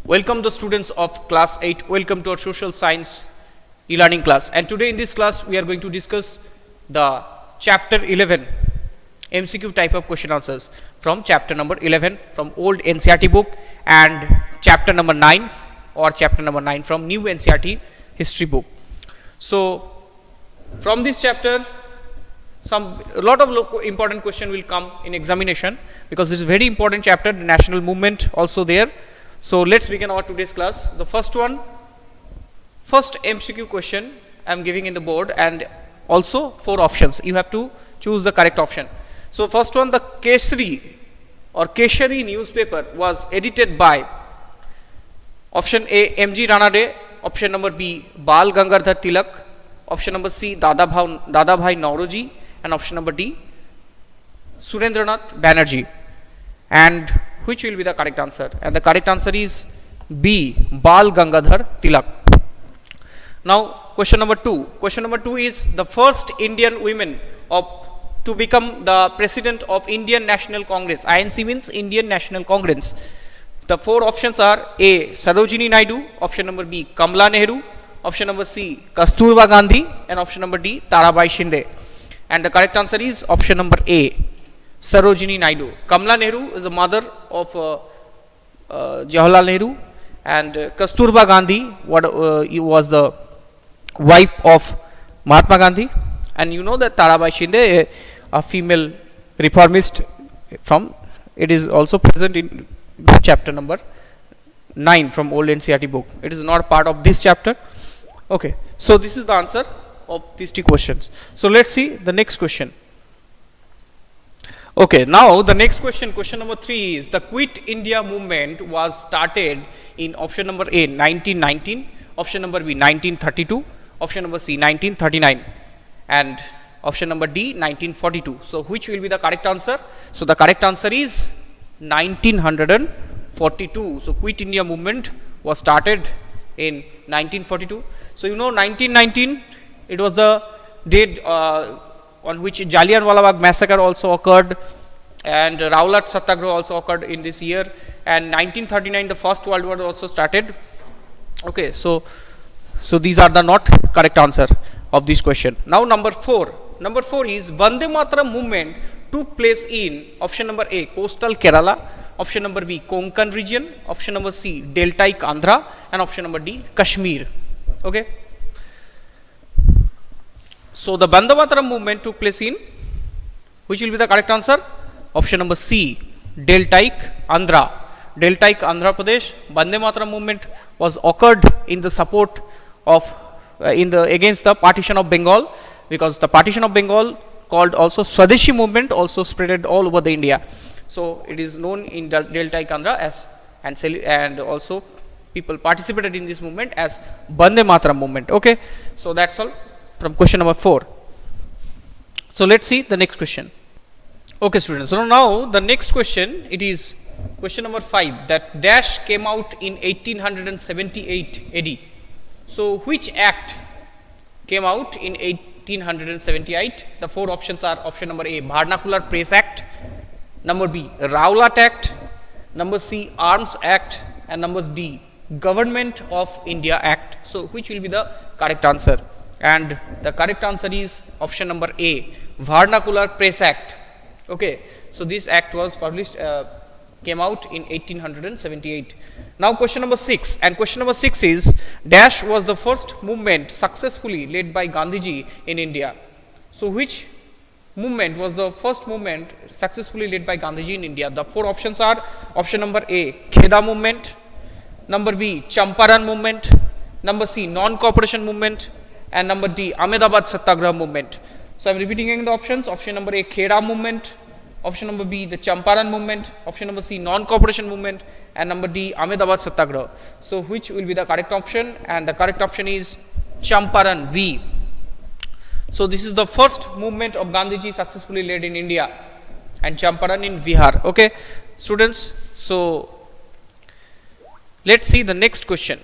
Welcome the students of class 8. Welcome to our social science e-learning class. And today in this class we are going to discuss the chapter 11 MCQ type of question answers from chapter number 11 from old NCERT book and chapter number 9 or chapter number 9 from new NCERT history book. So from this chapter a lot of important question will come in examination because it's a very important chapter, the national movement also there. So let's begin our today's class. The first MCQ question I am giving in the board and also 4 options. You have to choose the correct option. So first one, the Keshari newspaper was edited by option A, M.G. Ranade, option number B, Bal Gangadhar Tilak, option number C, Dadabhai Nauroji, and option number D, Surendranath Banerjee. And which will be the correct answer? And the correct answer is B, Bal Gangadhar Tilak. Now question number 2. Question number 2 is the first Indian women to become the president of Indian National Congress. INC means Indian National Congress. The 4 options are A, Sarojini Naidu, option number B, Kamala Nehru, option number C, Kasturba Gandhi, and option number D, Tarabai Shinde. And the correct answer is option number A, Sarojini Naidu. Kamala Nehru is the mother of Jawaharlal Nehru, and Kasturba Gandhi was the wife of Mahatma Gandhi. And you know that Tarabai Shinde, a female reformist it is also present in chapter number 9 from old NCERT book. It is not part of this chapter. Okay, so this is the answer of these 2 questions. So let's see the next question. Okay, now the next question number 3 is the Quit India movement was started in option number A, 1919, option number B, 1932, option number C, 1939, and option number D, 1942. So which will be the correct answer? So the correct answer is 1942. So Quit India movement was started in 1942. So you know 1919, it was the date on which Jallianwala Bagh massacre also occurred, and Rowlatt Satyagraha also occurred in this year, and 1939 the First World War also started. Okay, so these are the not correct answer of this question. Now number 4 is Vande Mataram movement took place in option number A, coastal Kerala, option number B, Konkan region, option number C, Deltaic Andhra, and option number D, Kashmir. Okay, so the Vande Mataram movement took place in, which will be the correct answer? Option number C, Deltaic Andhra. Deltaic Andhra Pradesh. Vande Mataram movement was occurred in the support of against the partition of Bengal, because the partition of Bengal, called also Swadeshi movement, also spreaded all over the India. So it is known in Deltaic Andhra as and also people participated in this movement as Vande Mataram movement. Okay, so that's all from question number 4. So let's see the next question. Okay students, so now the next question, it is question number 5, that dash came out in 1878 AD. So which act came out in 1878? The 4 options are option number A, Vernacular Press Act, number B, Rowlatt Act, number C, Arms Act, and number D, Government of India Act. So which will be the correct answer? And the correct answer is option number A, Vernacular Press Act. Okay, so this act was published, came out in 1878. Now question number 6, and question number 6 is dash was the first movement successfully led by Gandhiji in India. So which movement was the first movement successfully led by Gandhiji in India? The 4 options are option number A, Kheda movement, number B, Champaran movement, number C, non-cooperation movement, and number D, Ahmedabad Satyagraha movement. So I am repeating again the options. Option number A, Kheda movement, option number B, the Champaran movement, option number C, non-cooperation movement, and number D, Ahmedabad Satyagraha. So which will be the correct option? And the correct option is Champaran, V. So this is the first movement of Gandhiji successfully led in India, and Champaran in Bihar. Okay students, so let's see the next question.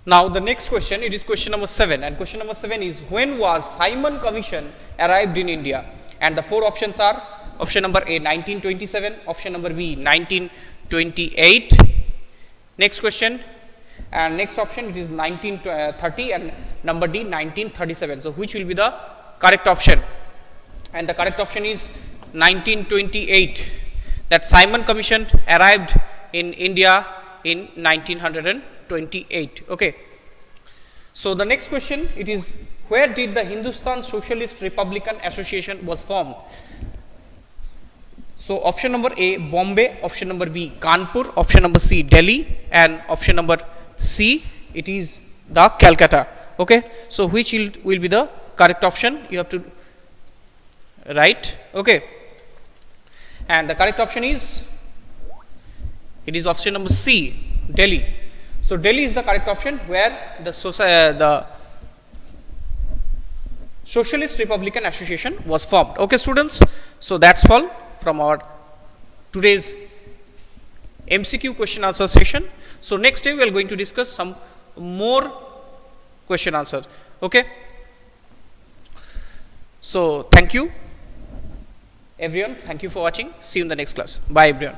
Now the next question, it is question number 7, and question number 7 is when was Simon Commission arrived in India? And the 4 options are option number A, 1927, option number B, 1928, Next question, and next option it is 1930 and number D 1937. So which will be the correct option? And the correct option is 1928. That Simon Commission arrived in India in 1928. Okay. So the next question, it is, where did the Hindustan Socialist Republican Association was formed? So option number A, Bombay, option number B, Kanpur, option number C, Delhi, and option number C, it is the Calcutta. Okay. So which will be the correct option? You have to write. Okay. And the correct option is, it is option number C, Delhi. So Delhi is the correct option, where the Socialist Republican Association was formed. Okay, students. So that's all from our today's MCQ question answer session. So next day we are going to discuss some more question answer. Okay. So thank you everyone. Thank you for watching. See you in the next class. Bye everyone.